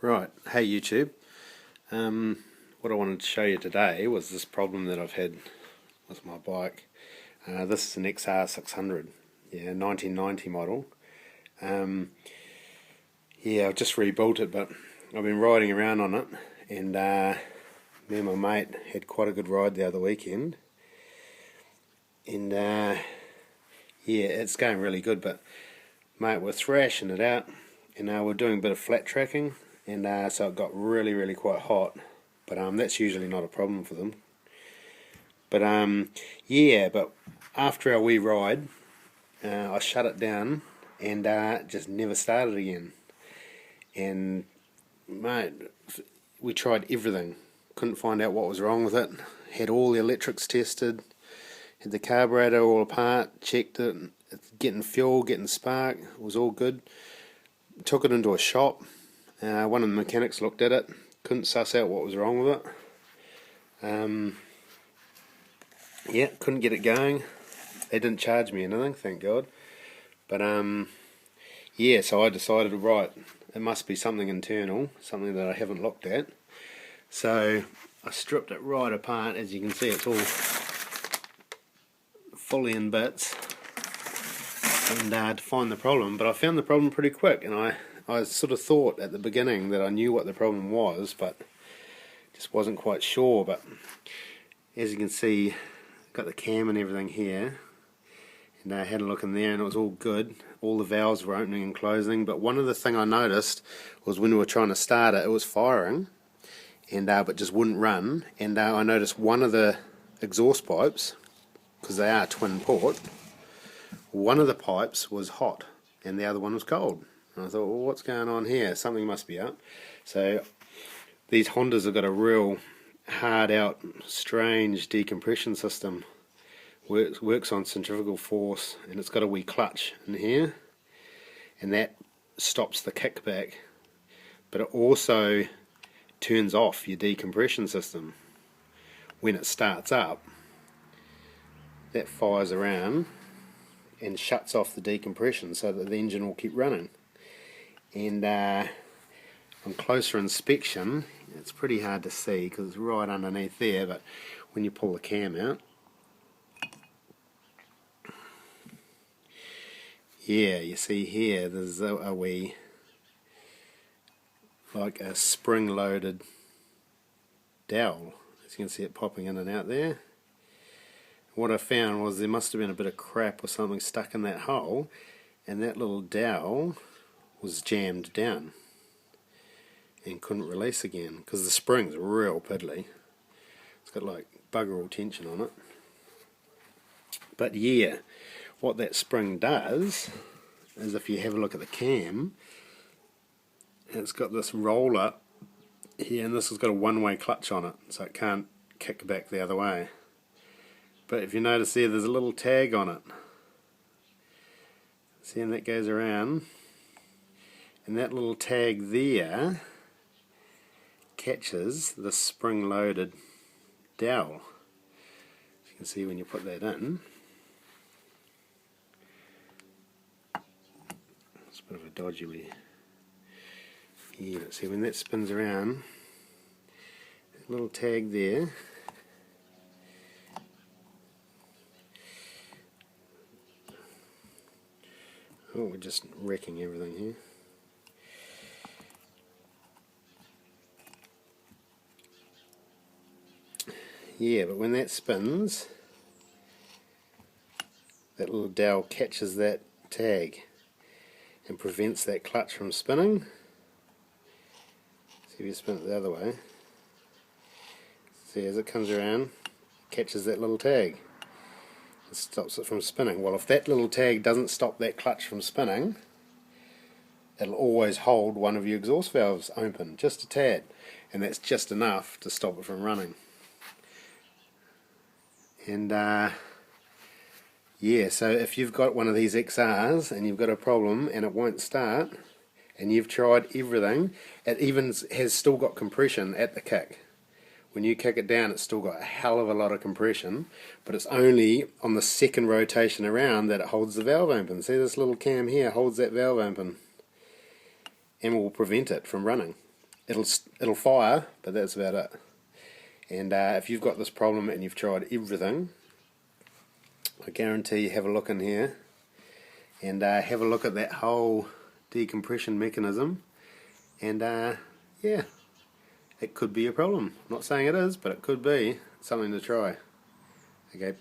Right, hey YouTube. What I wanted to show you today was this problem that I've had with my bike. This is an XR600, 1990 model. I've just rebuilt it, but I've been riding around on it, and me and my mate had quite a good ride the other weekend. And it's going really good, but mate, we're thrashing it out, and we're doing a bit of flat tracking. And so it got really quite hot, but that's usually not a problem for them. But but after our wee ride, I shut it down, and it just never started again. And mate, we tried everything, couldn't find out what was wrong with it. Had all the electrics tested, had the carburetor all apart, checked it, getting fuel, getting spark, it was all good. Took it into a shop. One of the mechanics looked at it, couldn't suss out what was wrong with it. Couldn't get it going. They didn't charge me anything, thank God. But so I decided, right, it must be something internal, something that I haven't looked at. So I stripped it right apart. As you can see, it's all fully in bits, and to find the problem. But I found the problem pretty quick, and I sort of thought at the beginning that I knew what the problem was, but just wasn't quite sure. But as you can see, I've got the cam and everything here, and I had a look in there, and it was all good. All the valves were opening and closing, but one of the things I noticed was when we were trying to start it, it was firing, and but just wouldn't run. And I noticed one of the exhaust pipes, because they are twin port, one of the pipes was hot and the other one was cold. And I thought, well, what's going on here? Something must be up. So these Hondas have got a real hard out, strange decompression system. Works on centrifugal force, and it's got a wee clutch in here, and that stops the kickback. But it also turns off your decompression system when it starts up. That fires around and shuts off the decompression so that the engine will keep running. And on closer inspection, it's pretty hard to see because it's right underneath there, but when you pull the cam out, you see here there's a wee, like a spring-loaded dowel. As you can see it popping in and out there. What I found was there must have been a bit of crap or something stuck in that hole, and that little dowel was jammed down and couldn't release again because the spring's real piddly. It's got like bugger all tension on it. But what that spring does is, if you have a look at the cam, it's got this roller here, and this has got a one-way clutch on it, so it can't kick back the other way. But if you notice there's a little tag on it. See, and that goes around, and that little tag there catches the spring-loaded dowel. As you can see when you put that in, it's a bit of a dodgy wee. See when that spins around, that little tag there. Oh, we're just wrecking everything here. But when that spins, that little dowel catches that tag and prevents that clutch from spinning. See if you spin it the other way. See, as it comes around, it catches that little tag. It stops it from spinning. Well, if that little tag doesn't stop that clutch from spinning, it'll always hold one of your exhaust valves open, just a tad, and that's just enough to stop it from running. And so if you've got one of these XRs and you've got a problem and it won't start, and you've tried everything, it even has still got compression at the kick. When you kick it down, it's still got a hell of a lot of compression, but it's only on the second rotation around that it holds the valve open. See, this little cam here holds that valve open and will prevent it from running. it'll fire, but that's about it. And if you've got this problem and you've tried everything, I guarantee you have a look in here and have a look at that whole decompression mechanism, and yeah, it could be a problem. I'm not saying it is, but it could be something to try. Okay.